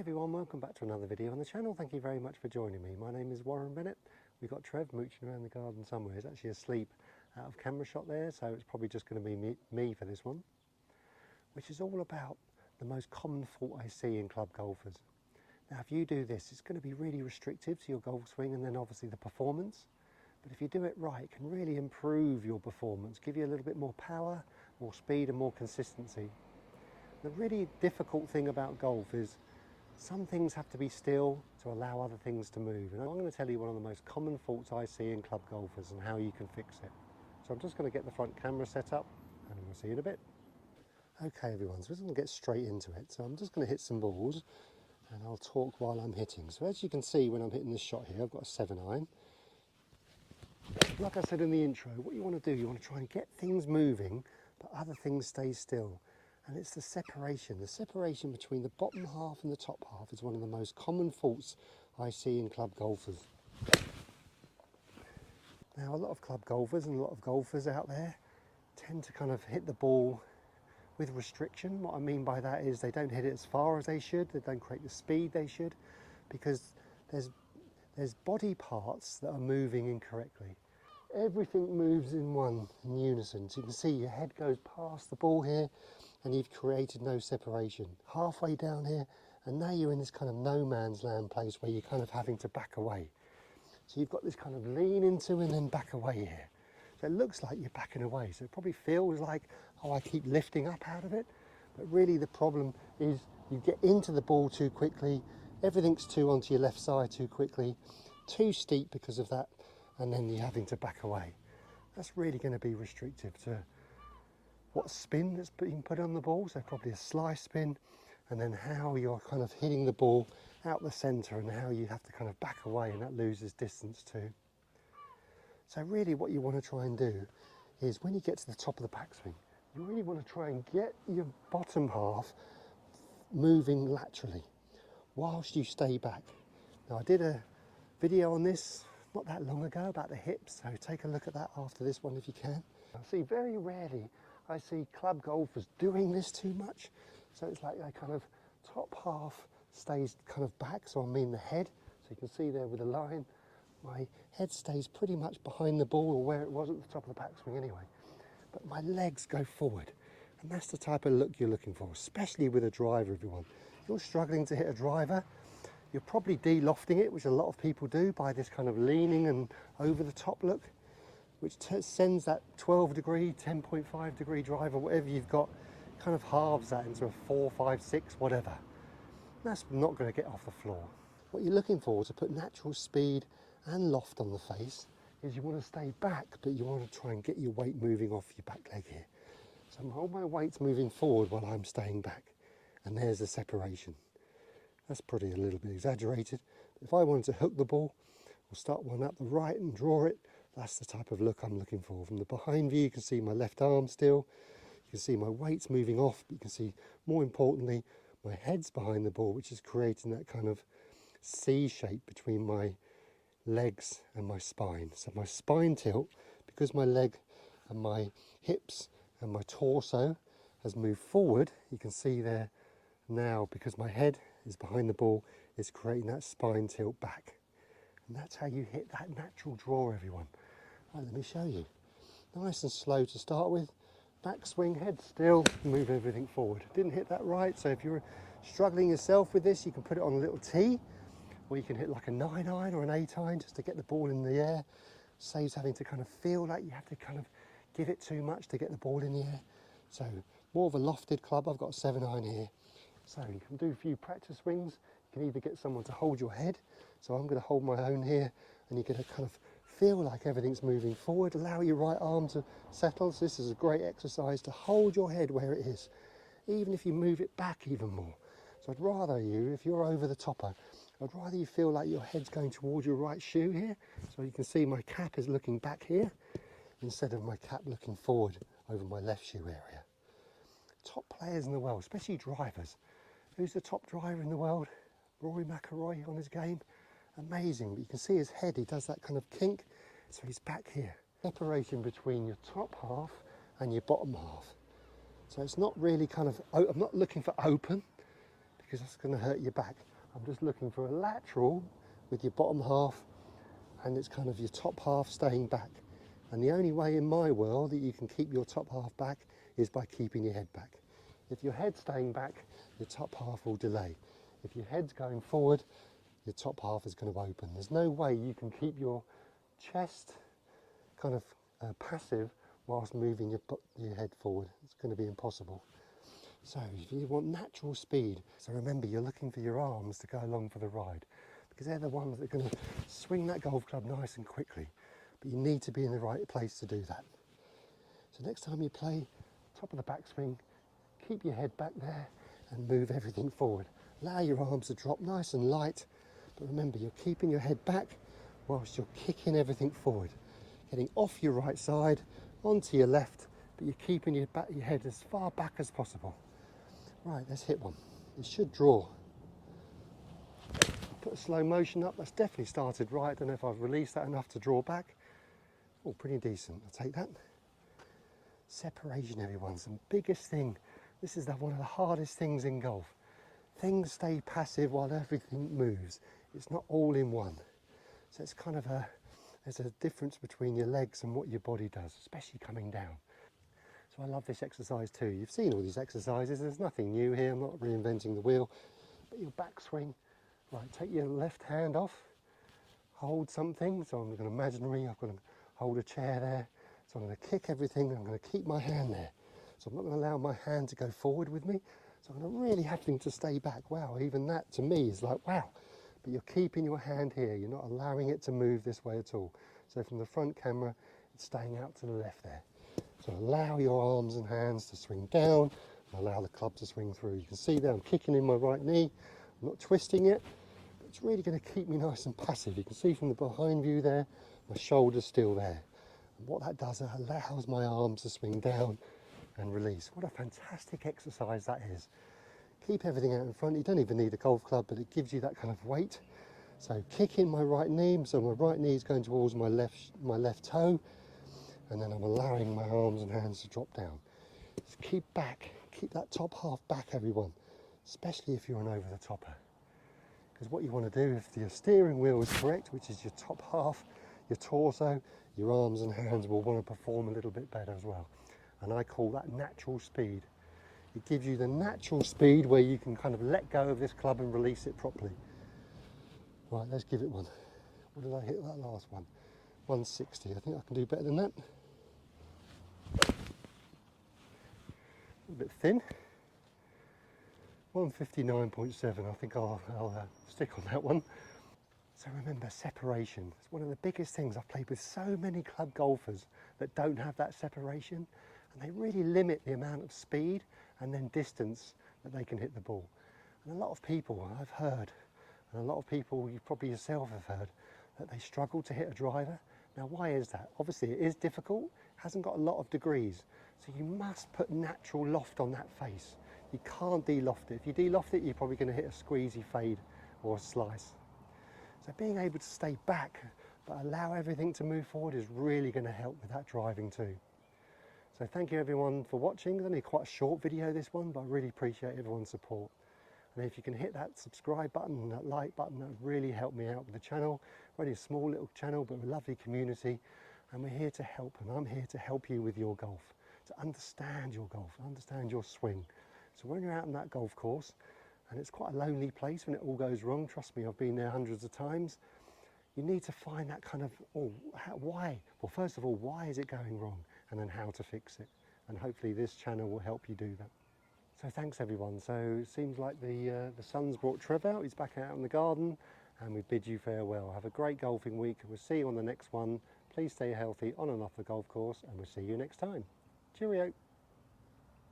everyone, welcome back to another video on the channel. Thank you very much for joining me. My name is Warren Bennett. We've got Trev mooching around the garden somewhere. He's actually asleep out of camera shot there, so it's probably just going to be me for this one, which is all about the most common fault I see in club golfers. Now if you do this, it's going to be really restrictive to your golf swing and then obviously the performance. But if you do it right, it can really improve your performance, give you a little bit more power, more speed and more consistency. The really difficult thing about golf is some things have to be still to allow other things to move. And I'm going to tell you one of the most common faults I see in club golfers and how you can fix it. So I'm just going to get the front camera set up and we'll see you in a bit. Okay everyone, so we're just going to get straight into it. So I'm just going to hit some balls and I'll talk while I'm hitting. So as you can see when I'm hitting this shot here, I've got a 7-iron. Like I said in the intro, what you want to do, you want to try and get things moving but other things stay still. And it's the separation between the bottom half and the top half is one of the most common faults I see in club golfers. Now a lot of club golfers and a lot of golfers out there tend to kind of hit the ball with restriction. What I mean by that is they don't hit it as far as they should, they don't create the speed they should, because there's body parts that are moving incorrectly. Everything moves in unison. So you can see your head goes past the ball here and you've created no separation. Halfway down here, and now you're in this kind of no man's land place where you're kind of having to back away. So you've got this kind of lean into and then back away here. So it looks like you're backing away. So it probably feels like, oh, I keep lifting up out of it. But really the problem is you get into the ball too quickly, everything's too onto your left side too quickly, too steep because of that, and then you're having to back away. That's really going to be restrictive to what spin that's being put on the ball, so probably a slice spin, and then how you're kind of hitting the ball out the centre and how you have to kind of back away, and that loses distance too. So really what you want to try and do is when you get to the top of the backswing, you really want to try and get your bottom half moving laterally whilst you stay back. Now I did a video on this not that long ago about the hips, so take a look at that after this one if you can. I see very rarely I see club golfers doing this too much, so it's like they kind of top half stays kind of back, so I mean the head, so you can see there with the line, my head stays pretty much behind the ball or where it was at the top of the backswing anyway, but my legs go forward, and that's the type of look you're looking for, especially with a driver everyone. If you're struggling to hit a driver, you're probably de-lofting it, which a lot of people do by this kind of leaning and over the top look, which sends that 12 degree, 10.5 degree driver, whatever you've got, kind of halves that into a 4, 5, 6, whatever. That's not going to get off the floor. What you're looking for to put natural speed and loft on the face is you want to stay back, but you want to try and get your weight moving off your back leg here. So all my weight's moving forward while I'm staying back, and there's the separation. That's probably a little bit exaggerated. If I wanted to hook the ball or start one up the right and draw it, that's the type of look I'm looking for. From the behind view, you can see my left arm still. You can see my weight's moving off, but you can see, more importantly, my head's behind the ball, which is creating that kind of C shape between my legs and my spine. So my spine tilt, because my leg and my hips and my torso has moved forward, you can see there now, because my head is behind the ball, is creating that spine tilt back. And that's how you hit that natural draw, everyone. Right, let me show you. Nice and slow to start with. Backswing, head still, move everything forward. Didn't hit that right, so if you're struggling yourself with this, you can put it on a little tee, or you can hit like a 9-iron or an 8-iron just to get the ball in the air. Saves having to kind of feel like you have to kind of give it too much to get the ball in the air. So more of a lofted club. I've got a 7-iron here. So you can do a few practice swings. You can either get someone to hold your head. So I'm going to hold my own here, and you're going to kind of feel like everything's moving forward. Allow your right arm to settle. So this is a great exercise to hold your head where it is, even if you move it back even more. So I'd rather you, if you're over the topper, I'd rather you feel like your head's going towards your right shoe here. So you can see my cap is looking back here instead of my cap looking forward over my left shoe area. Top players in the world, especially drivers. Who's the top driver in the world? Rory McIlroy on his game. Amazing, but you can see his head, he does that kind of kink, so he's back here. Separation between your top half and your bottom half. So it's not really kind of, I'm not looking for open, because that's going to hurt your back. I'm just looking for a lateral with your bottom half and it's kind of your top half staying back. And the only way in my world that you can keep your top half back is by keeping your head back. If your head's staying back, your top half will delay. If your head's going forward, your top half is going to open. There's no way you can keep your chest kind of passive whilst moving your head forward. It's going to be impossible. So if you want natural speed, so remember you're looking for your arms to go along for the ride, because they're the ones that are going to swing that golf club nice and quickly. But you need to be in the right place to do that. So next time you play, top of the backswing, keep your head back there and move everything forward. Allow your arms to drop nice and light, but remember you're keeping your head back whilst you're kicking everything forward. Getting off your right side, onto your left, but you're keeping your head as far back as possible. Right, let's hit one. It should draw. Put a slow motion up, that's definitely started right. I don't know if I've released that enough to draw back. Oh, pretty decent, I'll take that. Separation, everyone's the biggest thing. This is one of the hardest things in golf. Things stay passive while everything moves. It's not all in one. So it's kind of there's a difference between your legs and what your body does, especially coming down. So I love this exercise too. You've seen all these exercises, there's nothing new here, I'm not reinventing the wheel. But your backswing, right, take your left hand off, hold something. So I'm going to imaginary, I've got to hold a chair there. So I'm going to kick everything, I'm going to keep my hand there. So I'm not going to allow my hand to go forward with me. So I'm going to really having to stay back. Wow, even that to me is like, wow. But you're keeping your hand here, you're not allowing it to move this way at all. So from the front camera, it's staying out to the left there. So allow your arms and hands to swing down, and allow the club to swing through. You can see there I'm kicking in my right knee, I'm not twisting it, but it's really going to keep me nice and passive. You can see from the behind view there, my shoulder's still there. And what that does, it allows my arms to swing down and release. What a fantastic exercise that is. Keep everything out in front. You don't even need a golf club, but it gives you that kind of weight. So kick in my right knee, so my right knee is going towards my left toe, and then I'm allowing my arms and hands to drop down. Just keep back, keep that top half back, everyone, especially if you're an over the topper. Because what you want to do, if your steering wheel is correct, which is your top half, your torso, your arms and hands will want to perform a little bit better as well. And I call that natural speed. It gives you the natural speed where you can kind of let go of this club and release it properly. Right, let's give it one. What did I hit that last one? 160. I think I can do better than that. A bit thin. 159.7. I think I'll stick on that one. So remember, separation. It's one of the biggest things. I've played with so many club golfers that don't have that separation, and they really limit the amount of speed and then distance that they can hit the ball. And a lot of people I've heard, and a lot of people you probably yourself have heard, that they struggle to hit a driver. Now why is that? Obviously it is difficult, hasn't got a lot of degrees, so you must put natural loft on that face. You can't de-loft it. If you de-loft it, you're probably going to hit a squeezy fade or a slice. So being able to stay back but allow everything to move forward is really going to help with that driving too. So thank you everyone for watching. It's only quite a short video this one, but I really appreciate everyone's support. And if you can hit that subscribe button and that like button, that would really help me out with the channel. We're only a small little channel, but a lovely community, and we're here to help, and I'm here to help you with your golf, to understand your golf, understand your swing. So when you're out on that golf course, and it's quite a lonely place when it all goes wrong, trust me, I've been there hundreds of times, you need to find that kind of, why? Well, first of all, why is it going wrong? And then how to fix it. And hopefully this channel will help you do that. So thanks everyone. So it seems like the sun's brought Trev out, he's back out in the garden, and we bid you farewell. Have a great golfing week. We'll see you on the next one. Please stay healthy on and off the golf course, and we'll see you next time. Cheerio.